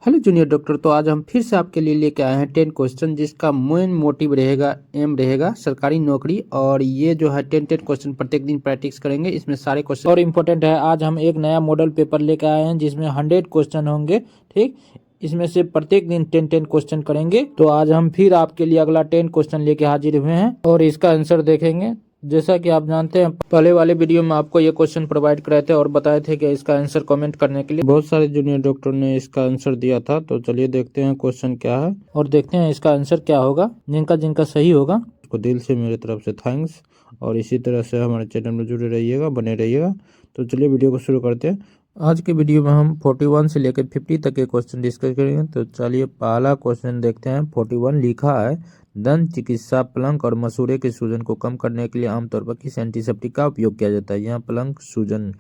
Hello junior doctor. तो आज हम फिर से आपके लिए लेके आए हैं 10 क्वेश्चन जिसका मेन मोटिव रहेगा, एम रहेगा सरकारी नौकरी। और ये जो है 10 क्वेश्चन प्रत्येक दिन प्रैक्टिस करेंगे। इसमें सारे क्वेश्चन और इम्पोर्टेंट है। आज हम एक नया मॉडल पेपर लेके आए हैं जिसमें 100 क्वेश्चन होंगे। ठीक, इसमें से प्रत्येक दिन 10 क्वेश्चन करेंगे। तो आज हम फिर आपके लिए अगला 10 क्वेश्चन लेके हाजिर हुए हैं और इसका आंसर देखेंगे। जैसा कि आप जानते हैं, पहले वाले वीडियो में आपको ये क्वेश्चन प्रोवाइड कराए थे और बताए थे कि इसका आंसर कमेंट करने के लिए। बहुत सारे जूनियर डॉक्टर ने इसका आंसर दिया था। तो चलिए देखते हैं क्वेश्चन क्या है और देखते हैं इसका आंसर क्या होगा। जिनका जिनका सही होगा उसको दिल से मेरी तरफ से थैंक्स। और इसी तरह से हमारे चैनल में जुड़े रहिएगा, बने रहिएगा। तो चलिए वीडियो को शुरू करते हैं। आज के वीडियो में हम 41 से लेकर 50 तक के क्वेश्चन डिस्कस करेंगे। तो चलिए पहला क्वेश्चन देखते हैं। 41 लिखा है, दंत चिकित्सा प्लंक और मसूड़े के सूजन को कम करने के लिए आमतौर पर किस एंटीसेप्टिक का उपयोग किया जाता है। यहाँ प्लंक सूजन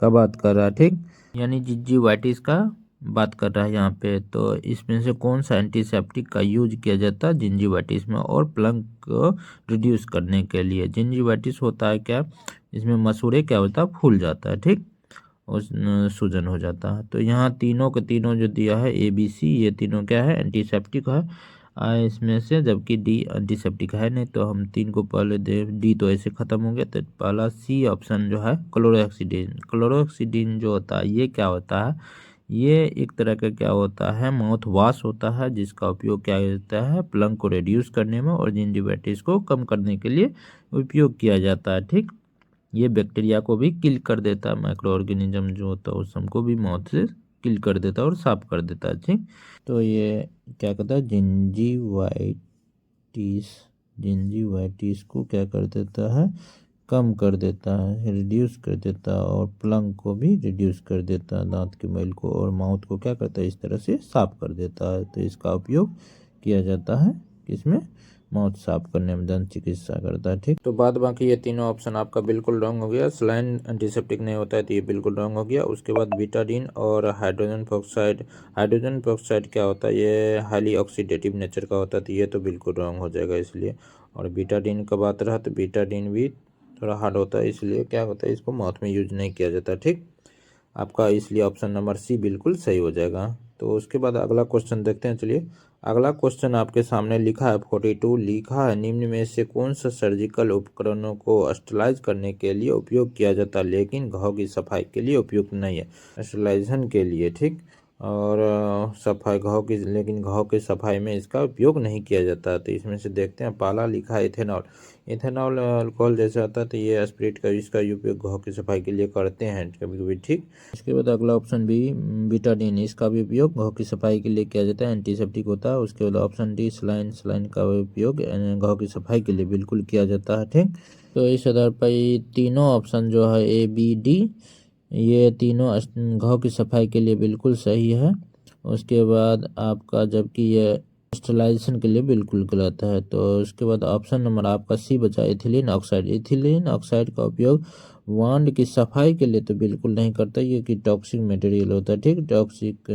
का बात कर रहा है, ठीक, यानी जिंजीवाइटिस का बात कर रहा है यहाँ पे। तो इसमें से कौन सा एंटीसेप्टिक का यूज किया जाता है जिंजीवाइटिस में और प्लंक को रिड्यूस करने के लिए। जिंजीवाइटिस होता है क्या, इसमें मसूड़े क्या होता है, फूल जाता है, ठीक, और सूजन हो जाता है। तो यहाँ तीनों के तीनों जो दिया है ABC, ये तीनों क्या है, एंटीसेप्टिक है इसमें से, जबकि डी एंटीसेप्टिक है नहीं। तो हम तीन को पहले दे, डी तो ऐसे खत्म हो गया। तो पहला सी ऑप्शन जो है क्लोरोहेक्सिडिन। क्लोरोहेक्सिडिन जो होता है ये क्या होता है, ये एक तरह का क्या होता है, माउथ वॉश होता है जिसका उपयोग क्या जाता है, प्लंक को रिड्यूस करने में और जिंजिवाइटिस को कम करने के लिए उपयोग किया जाता है, ठीक। ये बैक्टीरिया को भी किल कर देता है, माइक्रो ऑर्गेनिज्म जो होता है उस सबको भी मौत से किल कर देता है और साफ कर देता है, ठीक। तो ये क्या कहता है, जिंजीवाइटिस को क्या कर देता है, कम कर देता है, रिड्यूस कर देता है। और प्लंग को भी रिड्यूस कर देता है, दांत के मैल को, और माउथ को क्या करता है, इस तरह से साफ कर देता है। तो इसका उपयोग किया जाता है किसमें, माउथ साफ करने में दंत चिकित्सा करता है, ठीक। तो बाद बाकी ये तीनों ऑप्शन आपका बिल्कुल रॉन्ग हो गया। सलाइन एंटीसेप्टिक नहीं होता है तो ये बिल्कुल रॉन्ग हो गया। उसके बाद बीटाडीन और हाइड्रोजन पेरोक्साइड। हाइड्रोजन पेरोक्साइड क्या होता है, ये हाईली ऑक्सीडेटिव नेचर का होता है तो ये तो बिल्कुल रॉन्ग हो जाएगा इसलिए। और बीटाडीन का बात रहा तो बीटाडीन भी थोड़ा हार्ड होता है इसलिए क्या होता है, इसको माउथ में यूज नहीं किया जाता, ठीक आपका, इसलिए ऑप्शन नंबर सी बिल्कुल सही हो जाएगा। तो उसके बाद अगला क्वेश्चन देखते हैं। चलिए अगला क्वेश्चन आपके सामने लिखा है 42, लिखा है निम्न में से कौन सा सर्जिकल उपकरणों को स्टरलाइज करने के लिए उपयोग किया जाता है लेकिन घाव की सफाई के लिए उपयुक्त नहीं है। स्टरलाइजेशन के लिए, ठीक, और सफाई घाव की, लेकिन घाव की सफाई में इसका उपयोग नहीं किया जाता। तो इसमें से देखते हैं। पहला लिखा है इथेनॉल। इथेनॉल अल्कोहल जैसा आता है तो ये स्पिरिट का, इसका उपयोग घाव की सफाई के लिए करते हैं कभी कभी, ठीक। इसके बाद अगला ऑप्शन बी बीटाडीन, इसका भी उपयोग घाव की सफाई के लिए किया जाता है, एंटीसेप्टिक होता है। उसके बाद ऑप्शन डी सलाइन, सलाइन का उपयोग घाव की सफाई के लिए बिल्कुल किया जाता है, ठीक। तो इस आधार पर ये तीनों ऑप्शन जो है A B D, ये तीनों घाव की सफाई के लिए बिल्कुल सही है। उसके बाद आपका, जबकि ये स्टरलाइजेशन के लिए बिल्कुल गलत है। तो उसके बाद ऑप्शन नंबर आपका सी बचा, इथिलीन ऑक्साइड। इथिलीन ऑक्साइड का उपयोग वांड की सफाई के लिए तो बिल्कुल नहीं करता, ये कि टॉक्सिक मटेरियल होता है, ठीक। टॉक्सिक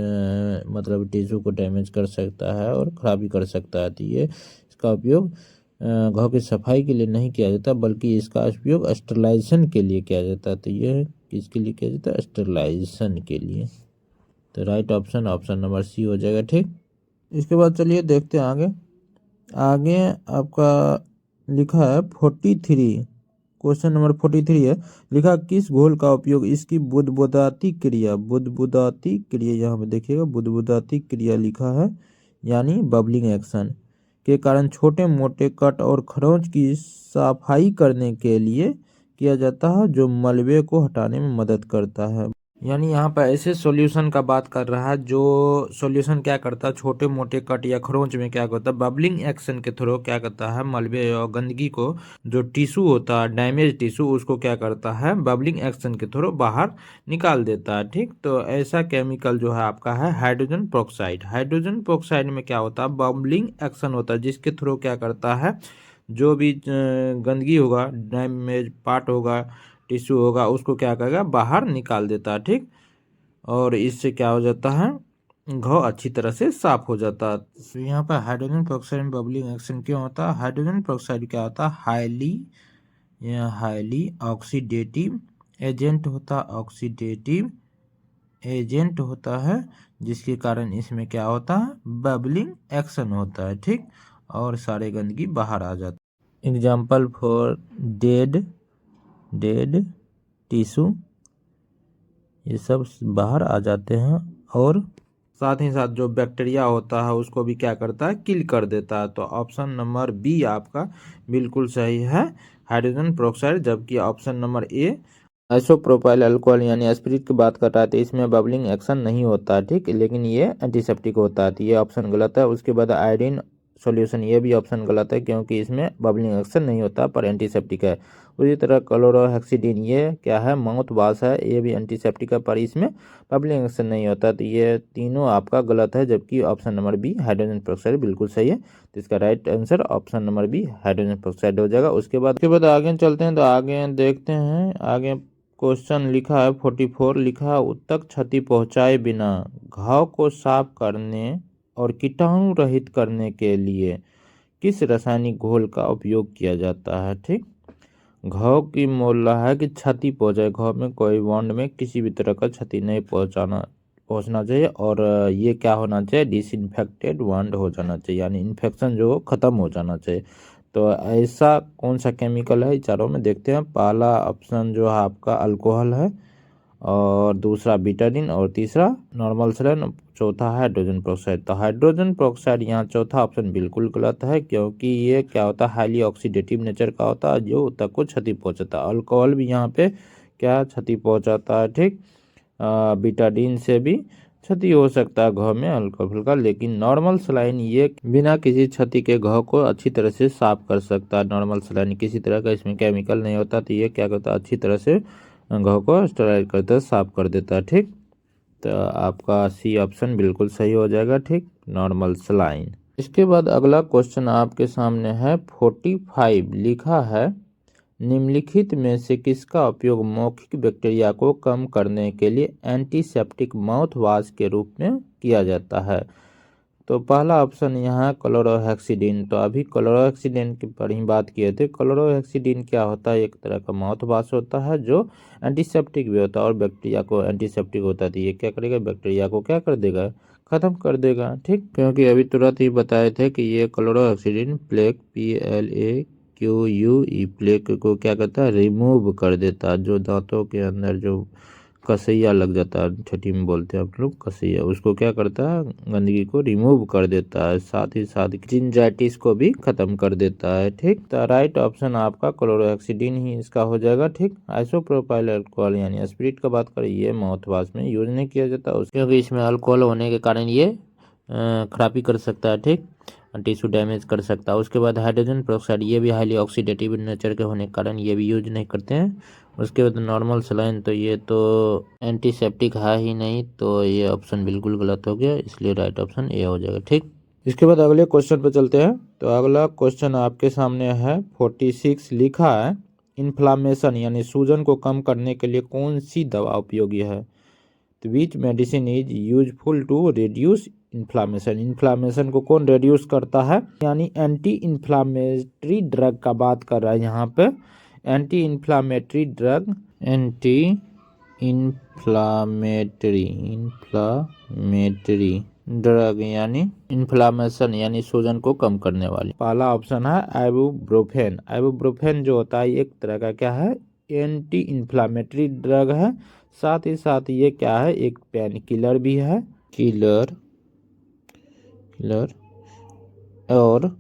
मतलब टिश्यू को डैमेज कर सकता है और खराबी कर सकता है। तो ये इसका उपयोग घाव की सफाई के लिए नहीं किया जाता बल्कि इसका उपयोग स्टरलाइजेशन के लिए किया जाता है। तो ये किसके लिए किया जाता है, स्टरलाइजेशन के लिए। तो right option option number C हो जाएगा, ठीक। इसके बाद चलिए देखते हैं आगे। आगे आपका लिखा है 43, क्वेश्चन नंबर 43 है। लिखा किस घोल का उपयोग इसकी बुदबुदाती क्रिया, बुदबुदाती क्रिया, यहाँ पे देखिएगा बुदबुदाती क्रिया लिखा है, यानी बबलिंग एक्शन के कारण छोटे मोटे कट और खरोंच की सफाई करने के लिए किया जाता है, जो मलबे को हटाने में मदद करता है। यानी यहाँ पर ऐसे सॉल्यूशन का बात कर रहा है जो सॉल्यूशन क्या करता है, छोटे मोटे कट या खरोंच में क्या करता है, बबलिंग एक्शन के थ्रू क्या करता है, मलबे और गंदगी को, जो टिश्यू होता है डैमेज टिश्यू, उसको क्या करता है, बबलिंग एक्शन के थ्रू बाहर निकाल देता है, ठीक। तो ऐसा केमिकल जो है आपका है हाइड्रोजन पेरोक्साइड। हाइड्रोजन पेरोक्साइड में क्या होता है, बबलिंग एक्शन होता है जिसके थ्रू क्या करता है, जो भी गंदगी होगा, डैमेज पार्ट होगा, टिश्यू होगा, उसको क्या करेगा, बाहर निकाल देता है, ठीक। और इससे क्या हो जाता है, घाव अच्छी तरह से साफ हो जाता है। तो यहाँ पर हाइड्रोजन पेरोक्साइड में बबलिंग एक्शन क्यों होता है, हाइड्रोजन पेरोक्साइड क्या होता है, हाईली ऑक्सीडेटिव एजेंट होता है, ऑक्सीडेटिव एजेंट होता है, जिसके कारण इसमें क्या होता है, बबलिंग एक्शन होता है, ठीक, और सारे गंदगी बाहर आ जाता है। एग्जाम्पल फॉर डेड टिश्यू, ये सब बाहर आ जाते हैं, और साथ ही साथ जो बैक्टीरिया होता है उसको भी क्या करता है, किल कर देता है। तो ऑप्शन नंबर बी आपका बिल्कुल सही है, हाइड्रोजन पेरोक्साइड। जबकि option number A isopropyl alcohol यानी एस्पिरिट की बात कर रहा था, इसमें बबलिंग एक्शन नहीं होता, ठीक, लेकिन ये एंटीसेप्टिक होता है, तो ये ऑप्शन गलत है। उसके बाद आयोडीन सॉल्यूशन, ये भी ऑप्शन गलत है, क्योंकि इसमें बबलिंग एक्शन नहीं होता पर एंटीसेप्टिक है। उसी तरह क्लोरोहेक्सिडिन, ये क्या है, माउथ वाश है, ये भी एंटीसेप्टिक है पर इसमें बबलिंग एक्शन नहीं होता, तो ये तीनों आपका गलत है। जबकि option number B hydrogen peroxide बिल्कुल सही है, तो इसका right answer option number B hydrogen peroxide हो जाएगा। उसके बाद आगे चलते हैं, तो आगे देखते हैं। आगे क्वेश्चन लिखा है 44, लिखा है उत्तक क्षति पहुंचाए बिना घाव को साफ करने और कीटाणु रहित करने के लिए किस रासायनिक घोल का उपयोग किया जाता है, ठीक। घाव की मोल रहा है कि क्षति पहुंचाए, घाव में कोई वॉन्ड में किसी भी तरह का क्षति नहीं पहुंचना चाहिए, और ये क्या होना चाहिए, डिसइंफेक्टेड वॉन्ड हो जाना चाहिए, यानी इन्फेक्शन जो खत्म हो जाना चाहिए। तो ऐसा कौन सा केमिकल है, चारों में देखते हैं। पहला ऑप्शन जो है आपका अल्कोहल है, और दूसरा बीटाडीन, और तीसरा नॉर्मल सलाइन, चौथा हाइड्रोजन पेरोक्साइड। तो हाइड्रोजन पेरोक्साइड यहाँ चौथा ऑप्शन बिल्कुल गलत है, क्योंकि ये क्या होता है, हाईली ऑक्सीडेटिव नेचर का होता है, जो ऊतक को क्षति पहुंचाता है। अल्कोहल भी यहाँ पे क्या क्षति पहुंचाता है, ठीक। बीटाडीन से भी क्षति हो सकता है घाव में अल्कोहल का, लेकिन नॉर्मल सलाइन ये बिना किसी क्षति के घाव को अच्छी तरह से साफ कर सकता है। नॉर्मल सलाइन किसी तरह का इसमें केमिकल नहीं होता, तो ये क्या करता है, अच्छी तरह से घाव को स्टेराइल करता है, साफ कर देता है, ठीक। तो आपका सी ऑप्शन बिल्कुल सही हो जाएगा, ठीक, नॉर्मल सलाइन। इसके बाद अगला क्वेश्चन आपके सामने है 45, लिखा है निम्नलिखित में से किसका उपयोग मौखिक बैक्टीरिया को कम करने के लिए एंटीसेप्टिक माउथ वाश के रूप में किया जाता है। तो पहला ऑप्शन यहाँ क्लोरोहेक्सिडिन। तो अभी क्लोरोहेक्सिडिन की पर ही बात किए थे। क्लोरोहेक्सिडिन क्या होता है, एक तरह का माउथ वाश होता है जो एंटीसेप्टिक भी होता है और बैक्टीरिया को एंटीसेप्टिक होता है। तो ये क्या करेगा, बैक्टीरिया को क्या कर देगा, खत्म कर देगा, ठीक। क्योंकि अभी तुरंत ही बताए थे कि ये क्लोरोहेक्सिडिन प्लेक PLAQUE प्लेक को क्या करता है, रिमूव कर देता है। जो दांतों के अंदर जो कसैया लग जाता है, छठी में बोलते हैं आप लोग कसैया, उसको क्या करता है, गंदगी को रिमूव कर देता है। साथ ही साथ जिंजाइटिस को भी खत्म कर देता है, ठीक। तो राइट ऑप्शन आपका क्लोरोहेक्सिडिन ही इसका हो जाएगा, ठीक। आइसोप्रोपाइल अल्कोहल यानी स्पिरिट का बात करें, ये माउथ वाश में यूज नहीं किया जाता, क्योंकि इसमें अल्कोहल होने के कारण ये खराबी कर सकता है, ठीक, टिश्यू डैमेज कर सकता है। उसके बाद हाइड्रोजन पेरोक्साइड, ये भी हाईली ऑक्सीडेटिव नेचर के होने के कारण ये भी यूज नहीं करते हैं। उसके बाद नॉर्मल सलाइन, तो ये तो एंटीसेप्टिक है ही नहीं, तो ये ऑप्शन बिल्कुल गलत हो गया, इसलिए राइट ऑप्शन ए हो जाएगा, ठीक। इसके बाद अगले क्वेश्चन पर चलते हैं। तो अगला क्वेश्चन आपके सामने है 46, लिखा है इन्फ्लामेशन यानी सूजन को कम करने के लिए कौन सी दवा उपयोगी है। तो which medicine is useful to reduce inflammation. Inflammation को कौन रिड्यूस करता है, यानी एंटी इन्फ्लामेटरी ड्रग का बात कर रहा है यहाँ पे। एंटी इन्फ्लामेटरी ड्रग यानी इन्फ्लामेशन यानी सूजन को कम करने वाली। पहला ऑप्शन है आइबुप्रोफेन। आइबुप्रोफेन जो होता है एक तरह का क्या है, एंटी इन्फ्लामेटरी ड्रग है। साथ ही साथ ये क्या है, एक पेन किलर भी है, किलर, और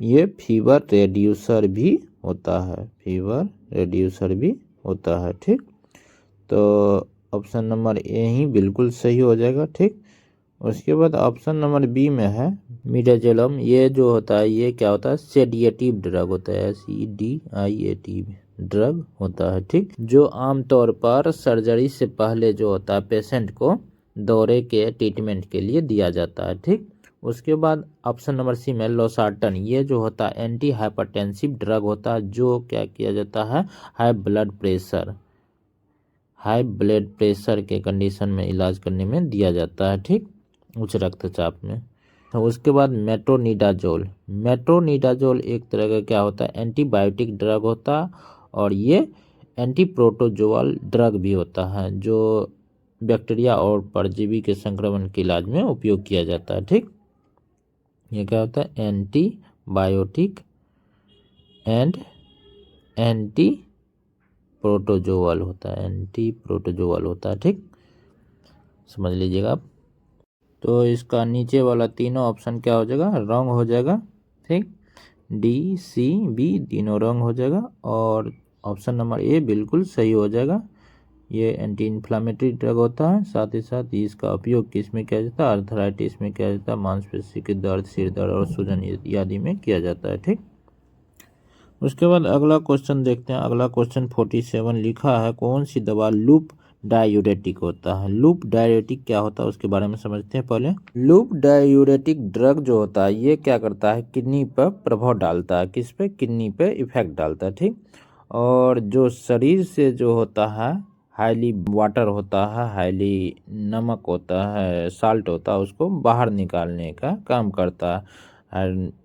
ये फीवर रेड्यूसर भी होता है, ठीक। तो ऑप्शन नंबर ए ही बिल्कुल सही हो जाएगा, ठीक। उसके बाद ऑप्शन नंबर बी में है मिडाजोलम। ये जो होता है ये क्या होता है, सेडिएटिव ड्रग होता है, SEDIATIV ड्रग होता है, ठीक, जो आमतौर पर सर्जरी से पहले जो होता है पेशेंट को दौरे के ट्रीटमेंट के लिए दिया जाता है, ठीक। उसके बाद ऑप्शन नंबर सी में लोसार्टन, ये जो होता है एंटी हाइपरटेंसिव ड्रग होता है, जो क्या किया जाता है, हाई ब्लड प्रेशर के कंडीशन में इलाज करने में दिया जाता है, ठीक, उच्च रक्तचाप में। तो उसके बाद मेट्रोनिडाजोल एक तरह का क्या होता है, एंटीबायोटिक ड्रग होता है, और ये एंटी प्रोटोजोअल ड्रग भी होता है, जो बैक्टीरिया और परजीवी के संक्रमण के इलाज में उपयोग किया जाता है। ठीक, ये क्या होता है? एंटीबायोटिक एंड एंटी प्रोटोजोअल होता है, एंटी प्रोटोजोअल होता है। ठीक, समझ लीजिएगा आप। तो इसका नीचे वाला तीनों ऑप्शन क्या हो जाएगा? रॉन्ग हो जाएगा। ठीक, डी सी बी तीनों रॉन्ग हो जाएगा और ऑप्शन नंबर ए बिल्कुल सही हो जाएगा। ये एंटी इन्फ्लामेटरी ड्रग होता है। साथ ही साथ इसका उपयोग किस में किया जाता है? आर्थराइटिस में किया जाता है, मांसपेशी के दर्द, सिर दर्द और सूजन इत्यादि में किया जाता है। ठीक, उसके बाद अगला क्वेश्चन देखते हैं। अगला क्वेश्चन 47 लिखा है, कौन सी दवा लूप डायूरेटिक होता है? लूप डायूरेटिक क्या होता है उसके बारे में समझते हैं पहले। लूप डायूरेटिक ड्रग जो होता है ये क्या करता है? किडनी पर प्रभाव डालता है। किस पे? किडनी पे इफेक्ट डालता है। ठीक, और जो शरीर से जो होता है हाईली वाटर होता है, हाईली नमक होता है, साल्ट होता है, उसको बाहर निकालने का काम करता है।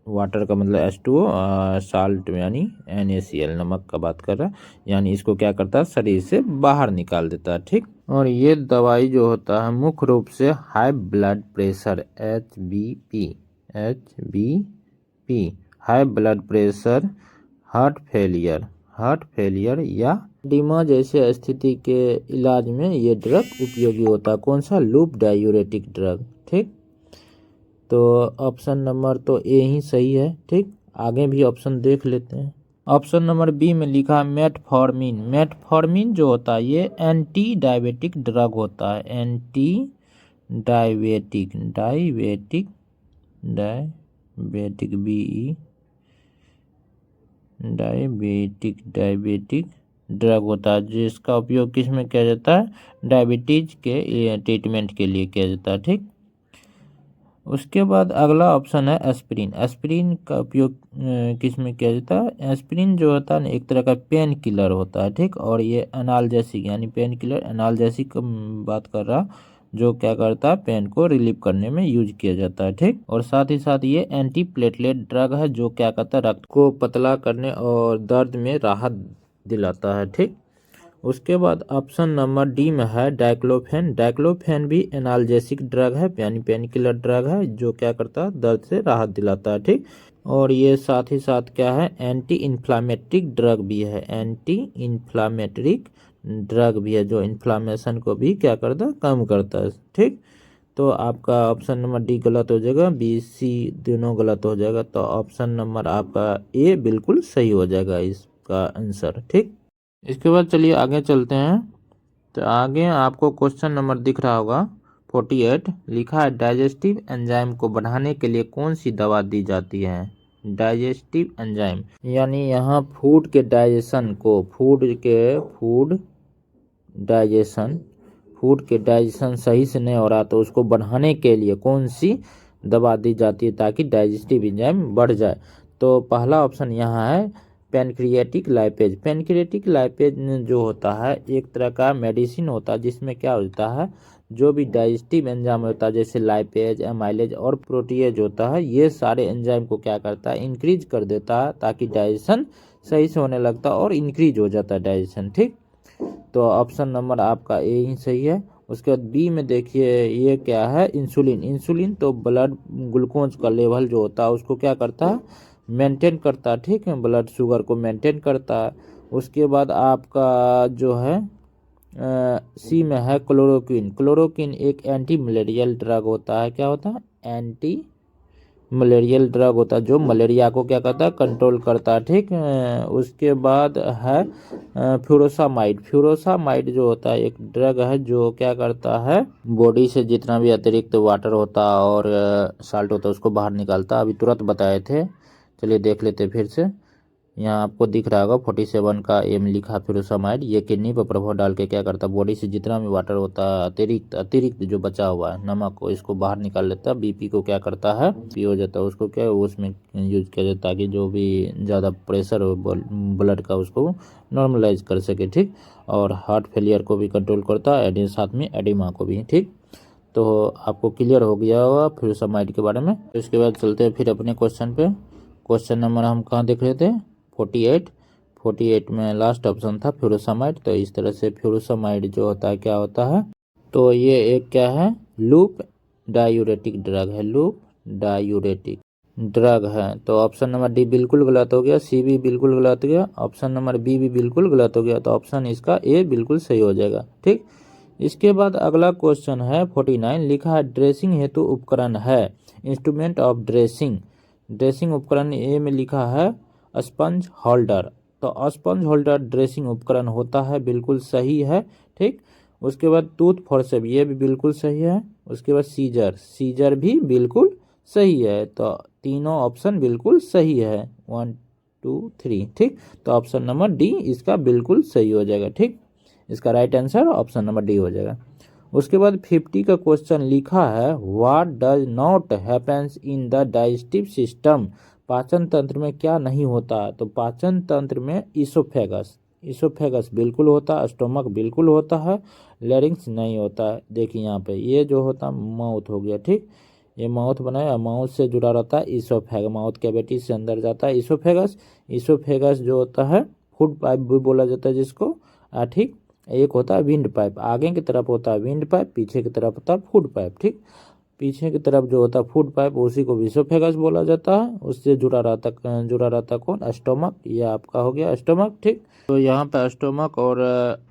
वाटर का मतलब H2O, साल्ट यानी NaCl, नमक का बात कर रहा है, यानी इसको क्या करता है? शरीर से बाहर निकाल देता है। ठीक, और ये दवाई जो होता है मुख्य रूप से high blood pressure HBP, high blood pressure, heart failure या एडिमा जैसे स्थिति के इलाज में ये ड्रग उपयोगी होता है। कौन सा? Loop diuretic drug. ठीक, तो ऑप्शन नंबर तो ए ही सही है। ठीक, आगे भी ऑप्शन देख लेते हैं। ऑप्शन नंबर बी में लिखा है मेटफॉर्मिन। मेटफॉर्मिन जो होता है ये एंटी डायबिटिक ड्रग होता है। एंटी डायबिटिक डायबिटिक ड्रग होता है, जिसका उपयोग किस में किया जाता है? डायबिटीज के ट्रीटमेंट के लिए किया जाता है। ठीक, उसके बाद अगला ऑप्शन है एस्पिरिन। एस्पिरिन का उपयोग किस में किया जाता है? एस्पिरिन जो होता है एक तरह का पेन किलर होता है। ठीक, और ये एनाल्जेसिक यानी पेन किलर एनाल्जेसिक बात कर रहा, जो क्या करता है? पेन को रिलीव करने में यूज किया जाता है। ठीक, और साथ ही साथ ये एंटी प्लेटलेट ड्रग है, जो क्या करता है? रक्त को पतला करने और दर्द में राहत दिलाता है। ठीक, उसके बाद ऑप्शन नंबर डी में है डाइक्लोफेन। डाइक्लोफेन भी एनाल्जेसिक ड्रग है, यानी पेन किलर ड्रग है, जो क्या करता है? दर्द से राहत दिलाता है। ठीक, और ये साथ ही साथ क्या है? एंटी इन्फ्लामेट्रिक ड्रग भी है। एंटी इन्फ्लामेट्रिक ड्रग भी है, जो इन्फ्लामेशन को भी क्या करता है? कम करता है। ठीक, तो आपका ऑप्शन नंबर डी गलत हो जाएगा, बी सी दोनों गलत हो जाएगा, तो ऑप्शन नंबर आपका ए बिल्कुल सही हो जाएगा इसका आंसर। ठीक, इसके बाद चलिए आगे चलते हैं। तो आगे आपको क्वेश्चन नंबर दिख रहा होगा 48, लिखा है डाइजेस्टिव एंजाइम को बढ़ाने के लिए कौन सी दवा दी जाती है? डाइजेस्टिव एंजाइम यानी यहाँ फूड के डाइजेशन सही से नहीं हो रहा, तो उसको बढ़ाने के लिए कौन सी दवा दी जाती है ताकि डाइजेस्टिव एंजाइम बढ़ जाए? तो पहला ऑप्शन यहाँ है पैनक्रियाटिक लाइपेज। पैनक्रियाटिक लाइपेज जो होता है एक तरह का मेडिसिन होता है, जिसमें क्या होता है? जो भी डाइजेस्टिव एंजाइम होता है जैसे लाइपेज, एमाइलेज और प्रोटीएज होता है, ये सारे एंजाइम को क्या करता है? इंक्रीज कर देता है, ताकि डाइजेशन सही से होने लगता है और इंक्रीज हो जाता है डाइजेशन। ठीक, तो ऑप्शन नंबर आपका ए ही सही है। उसके बाद बी में देखिए, ये क्या है? इंसुलिन। इंसुलिन तो ब्लड ग्लूकोज का लेवल जो होता है उसको क्या करता है? मेंटेन करता है। ठीक है, ब्लड शुगर को मेंटेन करता है। उसके बाद आपका जो है सी में है क्लोरोक्विन। क्लोरोक्विन एक एंटी मलेरियल ड्रग होता है। क्या होता है? एंटी मलेरियल ड्रग होता है, जो मलेरिया को क्या करता है? कंट्रोल करता है। ठीक, उसके बाद है फ्यूरोसामाइड। फ्यूरोसामाइड जो होता है एक ड्रग है, जो क्या करता है? बॉडी से जितना भी अतिरिक्त वाटर होता है और साल्ट होता है उसको बाहर निकालता है। अभी तुरंत बताए थे, चलिए देख लेते फिर से। यहाँ आपको दिख रहा होगा 47 का एम लिखा फ्यूरोसामाइड। ये किडनी पर प्रभाव डाल के क्या करता है? बॉडी से जितना भी वाटर होता है अतिरिक्त जो बचा हुआ है नमक को, इसको बाहर निकाल लेता है। बीपी को क्या करता है? पी हो जाता है, उसको क्या उसमें यूज किया जाता है, ताकि जो भी ज़्यादा प्रेशर हो ब्लड का उसको नॉर्मलाइज कर सके। ठीक, और हार्ट फेलियर को भी कंट्रोल करता है, साथ में एडिमा को भी। ठीक, तो आपको क्लियर हो गया होगा फ्यूरोसामाइड के बारे में। इसके बाद चलते हैं फिर अपने क्वेश्चन पे। क्वेश्चन नंबर हम कहाँ देख रहे थे? 48 में लास्ट ऑप्शन था फ्यूरोसामाइड। तो इस तरह से फ्यूरोसामाइड जो होता है क्या होता है? तो ये एक क्या है, लूप डायूरेटिक ड्रग है, लूप डायूरेटिक ड्रग है। तो ऑप्शन नंबर डी बिल्कुल गलत हो गया, सी भी बिल्कुल गलत हो गया, ऑप्शन नंबर बी भी बिल्कुल गलत हो गया। तो ऑप्शन इसका ए बिल्कुल सही हो जाएगा। ठीक, इसके बाद अगला क्वेश्चन है 49, लिखा है ड्रेसिंग हेतु उपकरण है, इंस्ट्रूमेंट ऑफ ड्रेसिंग। ड्रेसिंग उपकरण ए में लिखा है स्पंज होल्डर। तो स्पंज होल्डर ड्रेसिंग उपकरण होता है, बिल्कुल सही है। ठीक, उसके बाद टूथ फॉर्सेप, ये भी बिल्कुल सही है। उसके बाद सीजर, सीजर भी बिल्कुल सही है। तो तीनों ऑप्शन बिल्कुल सही है, 1 2 3। ठीक, तो ऑप्शन नंबर डी इसका बिल्कुल सही हो जाएगा। ठीक, इसका right answer option number D हो जाएगा। उसके बाद 50 का क्वेश्चन लिखा है what does not happens in the digestive system. पाचन तंत्र में क्या नहीं होता। तो पाचन तंत्र में इसोफेगस, इसोफेगस बिल्कुल होता है, स्टोमक बिल्कुल होता है, लैरिंक्स नहीं होता है। देखिए यहाँ पे ये जो होता है माउथ हो गया। ठीक, ये माउथ बनाया, माउथ से जुड़ा रहता है इसोफेगस, माउथ कैविटी से अंदर जाता है इसोफेगस। इसोफेगस जो होता है फूड पाइप भी बोला जाता है जिसको। ठीक, एक होता है विंड पाइप, आगे की तरफ होता है विंड पाइप, पीछे की तरफ होता है फूड पाइप। ठीक, पीछे की तरफ जो होता है फूड पाइप उसी को इसोफेगस बोला जाता है। उससे जुड़ा रहता कौन, स्टोमक। ये आपका हो गया स्टोमक। ठीक, तो यहाँ पे स्टोमक और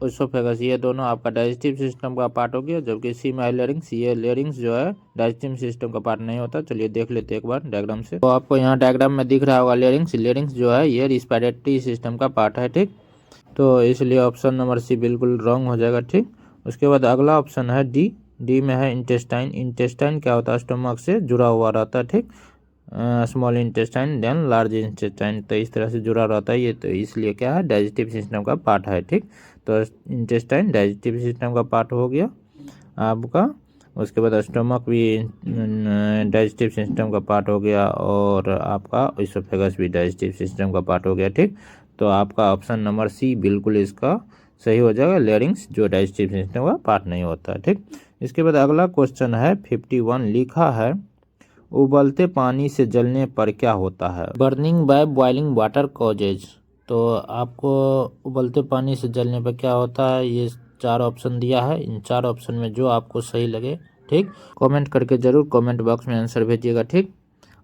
इसोफेगस ये दोनों आपका डाइजेस्टिव सिस्टम का पार्ट हो गया, जबकि सी में लेरिंग्स, ये लेरिंग्स जो है डाइजेस्टिव सिस्टम का पार्ट नहीं होता। चलिए देख लेते हैं एक बार डायग्राम से। तो आपको यहाँ डायग्राम में दिख रहा होगा लेरिंग्स, लेरिंग्स जो है ये रिस्पिरेटरी सिस्टम का पार्ट है। ठीक, तो इसलिए ऑप्शन नंबर सी बिल्कुल रॉन्ग हो जाएगा। ठीक, उसके बाद अगला ऑप्शन है डी, डी में है इंटेस्टाइन। इंटेस्टाइन क्या होता है, स्टोमक से जुड़ा हुआ रहता है। ठीक, small intestine then large intestine, तो इस तरह से जुड़ा रहता है ये, तो इसलिए क्या है डाइजेस्टिव सिस्टम का पार्ट है। ठीक, तो इंटेस्टाइन डाइजेस्टिव सिस्टम का पार्ट हो गया आपका। उसके बाद स्टोमक भी डाइजेस्टिव सिस्टम का पार्ट हो गया, और आपका इसोफेगस भी डाइजेस्टिव सिस्टम का पार्ट हो गया। ठीक, तो आपका ऑप्शन नंबर सी बिल्कुल इसका सही हो जाएगा, लेरिंग्स जो डाइजेस्टिव सिस्टम का पार्ट नहीं होता। ठीक, इसके बाद अगला क्वेश्चन है 51, लिखा है उबलते पानी से जलने पर क्या होता है। Burning by boiling water causes. तो आपको उबलते पानी से जलने पर क्या होता है, ये 4 ऑप्शन दिया है। इन 4 ऑप्शन में जो आपको सही लगे, ठीक, कमेंट करके जरूर कमेंट बॉक्स में आंसर भेजिएगा। ठीक,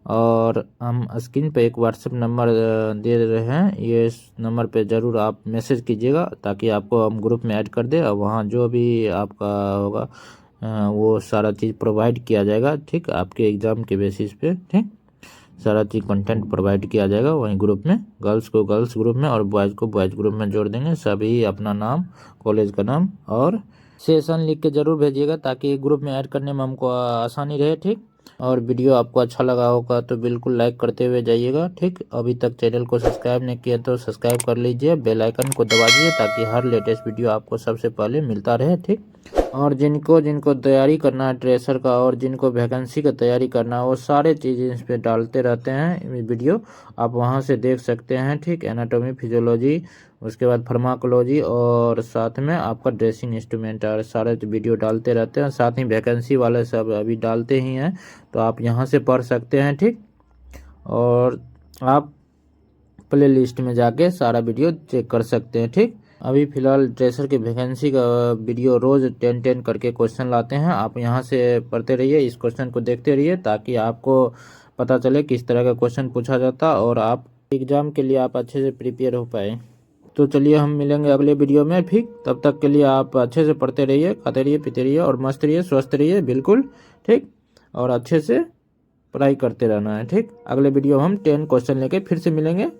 और हम स्क्रीन पे एक व्हाट्सएप नंबर दे रहे हैं, ये नंबर पे ज़रूर आप मैसेज कीजिएगा ताकि आपको हम ग्रुप में ऐड कर दें, और वहाँ जो भी आपका होगा वो सारा चीज़ प्रोवाइड किया जाएगा। ठीक, आपके एग्ज़ाम के बेसिस पे। ठीक, सारा चीज़ कंटेंट प्रोवाइड किया जाएगा वहीं ग्रुप में, गर्ल्स को गर्ल्स ग्रुप में और बॉयज़ को बॉयज़ ग्रुप में जोड़ देंगे। सभी अपना नाम, कॉलेज का नाम और सेशन लिख के ज़रूर भेजिएगा ताकि ग्रुप में ऐड करने में हमको आसानी रहे। ठीक, और वीडियो आपको अच्छा लगा होगा तो बिल्कुल लाइक करते हुए जाइएगा। ठीक, अभी तक चैनल को सब्सक्राइब नहीं किया तो सब्सक्राइब कर लीजिए, बेल आइकन को दबा दीजिए ताकि हर लेटेस्ट वीडियो आपको सबसे पहले मिलता रहे। ठीक, और जिनको तैयारी करना है ट्रेसर का और जिनको वैकेंसी का तैयारी करना है वो सारे चीज़ें इस पर डालते रहते हैं वीडियो, आप वहां से देख सकते हैं। ठीक, एनाटॉमी, फिजियोलॉजी, उसके बाद फार्माकोलॉजी और साथ में आपका ड्रेसिंग इंस्ट्रूमेंट और सारे वीडियो डालते रहते हैं। साथ ही वैकेंसी वाले सब अभी डालते ही हैं, तो आप यहाँ से पढ़ सकते हैं। ठीक, और आप प्ले लिस्ट में जाके सारा वीडियो चेक कर सकते हैं। ठीक, अभी फिलहाल ट्रेसर की वैकेंसी का वीडियो रोज 10 करके क्वेश्चन लाते हैं, आप यहाँ से पढ़ते रहिए, इस क्वेश्चन को देखते रहिए ताकि आपको पता चले किस तरह का क्वेश्चन पूछा जाता और आप एग्जाम के लिए आप अच्छे से प्रिपेयर हो पाए। तो चलिए हम मिलेंगे अगले वीडियो में। ठीक, तब तक के लिए आप अच्छे से पढ़ते रहिए, खाते रहिए, पीते रहिए और मस्त रहिए, स्वस्थ रहिए बिल्कुल। ठीक, और अच्छे से पढ़ाई करते रहना है। ठीक, अगले वीडियो हम 10 क्वेश्चन लेके फिर से मिलेंगे।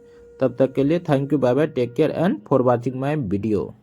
तब तक के लिए thank you, bye bye, take care and for watching my video.